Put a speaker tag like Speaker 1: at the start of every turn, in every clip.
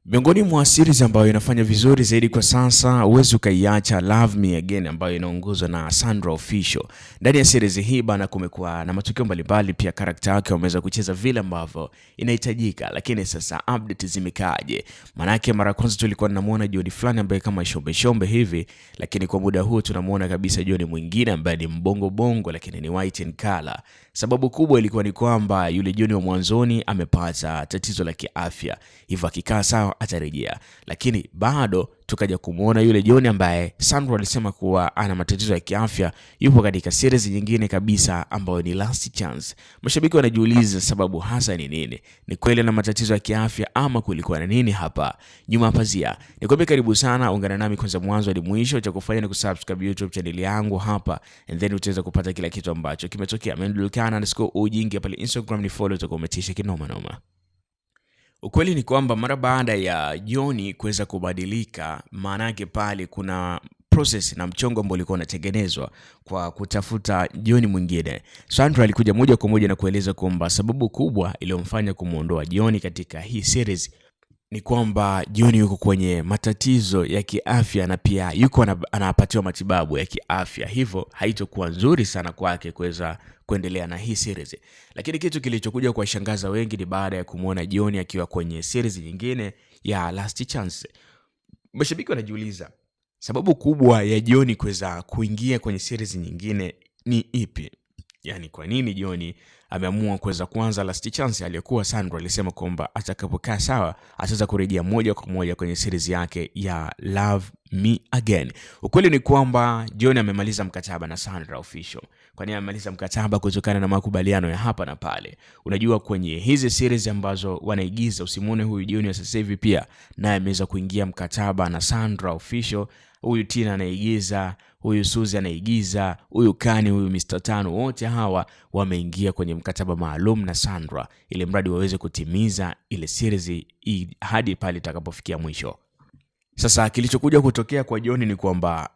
Speaker 1: Miongoni mwa series ambayo inafanya vizuri zaidi kwa sasa, huwezi ukaiacha Love Me Again ambayo inaongozwa na Sandra Official. Ndani ya series hii bana, kumekuwa na matukio mbalimbali, pia karakta yake wameweza kucheza vile ambavyo inahitajika. Lakini sasa update zimekaaje? Manake mara kwanza tulikuwa tunamuona Joni fulani ambaye kama shombe hivi, lakini kwa muda huu tunamuona kabisa Joni mwingine ambaye ni mbongo bongo, lakini ni white in color. Sababu kubwa ilikuwa ni kwamba yule Joni wa mwanzoni amepata tatizo la kiafya, hivyo akikaa sawa atarejea. Lakini bado tukaja kumuona yule Joni ambaye Sandra alisema kuwa ana matatizo ya kiafya, yupo katika series nyingine kabisa ambayo ni Last Chance. Mashabiki wanajiuliza sababu hasa ni nini? Ni kweli ana matatizo ya kiafya ama kulikuwa na nini hapa nyuma pazia? Nikwambie karibu sana, ungana nami kwanza mwanzo hadi mwisho. Cha kufanya ni kusubscribe YouTube channel yangu hapa, and then utaweza kupata kila kitu ambacho kimetokea. ujingi pale Instagram, ni follow, utakometisha kinoma noma. Ukweli ni kwamba mara baada ya Joni kuweza kubadilika, maana yake pale kuna process na mchongo ambao ulikuwa unatengenezwa kwa kutafuta Joni mwingine. Sandra alikuja moja kwa moja na kueleza kwamba sababu kubwa iliyomfanya kumuondoa Joni katika hii series ni kwamba Joni yuko kwenye matatizo ya kiafya na pia yuko anapatiwa matibabu ya kiafya, hivyo haitokuwa nzuri sana kwake kuweza kuendelea na hii series. Lakini kitu kilichokuja kuwashangaza wengi ni baada ya kumuona Joni akiwa kwenye series nyingine ya Last Chance. Mashabiki wanajiuliza sababu kubwa ya Joni kuweza kuingia kwenye series nyingine ni ipi? Yani kwa nini Joni ameamua kuweza kuanza Last Chance aliyokuwa Sandra alisema kwamba atakapokaa sawa ataweza kurejea moja kwa moja kwenye series yake ya Love Me Again. Ukweli ni kwamba Joni amemaliza mkataba na Sandra Official. Kwa nini amemaliza mkataba? Kutokana na makubaliano ya hapa na pale. Unajua kwenye hizi series ambazo wanaigiza, usimuone huyu Joni sasa hivi pia naye ameweza kuingia mkataba na Sandra Official. Huyu Tina anaigiza, huyu Suzy anaigiza, huyu Kani, huyu Mr. Tano, wote hawa wameingia kwenye mkataba maalum na Sandra ili mradi waweze kutimiza ile series hadi pale itakapofikia mwisho. Sasa kilichokuja kutokea kwa Joni ni kwamba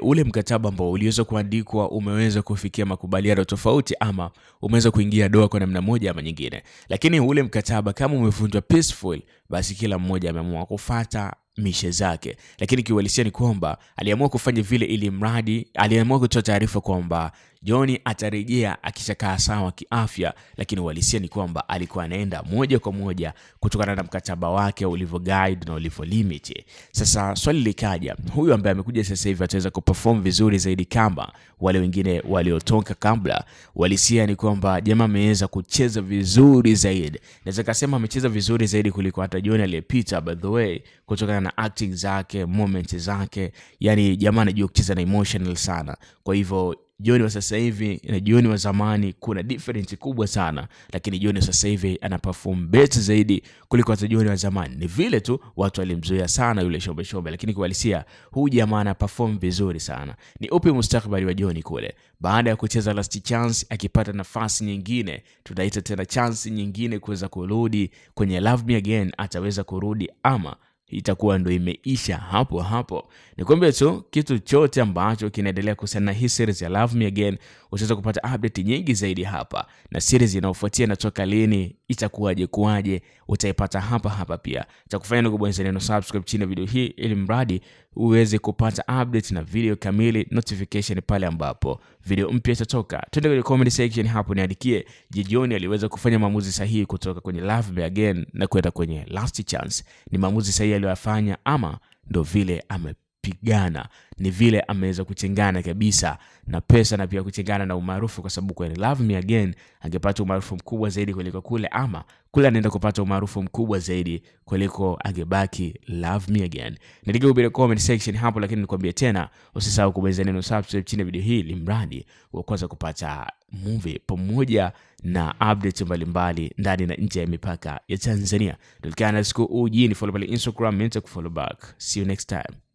Speaker 1: ule mkataba ambao uliweza kuandikwa umeweza kufikia makubaliano tofauti, ama umeweza kuingia doa kwa namna moja ama nyingine. Lakini ule mkataba kama umevunjwa peaceful, basi kila mmoja ameamua kufuata mishe zake. Lakini kiuhalisia ni kwamba aliamua kufanya vile ili mradi aliamua kutoa taarifa kwamba Joni atarejea akishakaa sawa kiafya, lakini uhalisia ni kwamba alikuwa anaenda moja kwa moja kutokana na mkataba wake ulivyo guide na ulivyo limit. Sasa swali likaja, huyu ambaye amekuja sasa hivi ataweza kuperform vizuri zaidi kama wale wengine waliotoka kabla? Uhalisia ni kwamba jamaa ameweza kucheza vizuri zaidi. Naweza kusema amecheza vizuri zaidi kuliko hata Joni aliyepita, by the way, kutokana na acting zake, moments zake. Yani jamaa anajua kucheza na emotional sana. Kwa hivyo Joni wa sasa hivi na Joni wa zamani kuna difference kubwa sana, lakini Joni sasa hivi ana perform better zaidi kuliko hata Joni wa zamani. Ni vile tu watu walimzoea sana yule shombe, lakini kuhalisia huyu jamaa ana perform vizuri sana. Ni upi mustakabali wa Joni kule baada ya kucheza Last Chance? Akipata nafasi nyingine, tunaita tena chance nyingine kuweza kurudi kwenye Love Me Again, ataweza kurudi ama itakuwa ndo imeisha hapo hapo? Nikwambie tu kitu chote ambacho kinaendelea kuhusiana na hii series ya Love Me Again, utaweza kupata update nyingi zaidi hapa, na series inayofuatia inatoka lini, itakuwaje kuaje, utaipata hapa pia. Cha kufanya ni kubonyeza neno subscribe chini ya video hii ili mradi uweze kupata update na video kamili, notification pale ambapo video mpya itatoka. Twende kwenye comment section hapo niandikie, je, Joni aliweza kufanya maamuzi sahihi kutoka kwenye Love Me Again na kwenda kwenye Last Chance? Ni maamuzi sahihi aliyofanya ama ndo vile amepigana, ni vile ameweza kuchengana kabisa na pesa na pia kuchengana na umaarufu? Kwa sababu kwenye Love Me Again angepata umaarufu mkubwa zaidi kuliko kule, ama kule anaenda kupata umaarufu mkubwa zaidi kuliko angebaki Love Me Again? Ndio ubile comment section hapo, lakini nikwambie tena usisahau kubonyeza neno subscribe chini ya video hii ili mradi uanze kupata movie pamoja na updates mbalimbali ndani na nje ya mipaka ya Tanzania. Tulikana siku ujini, follow pale Instagram, nitakufollow back. See you next time.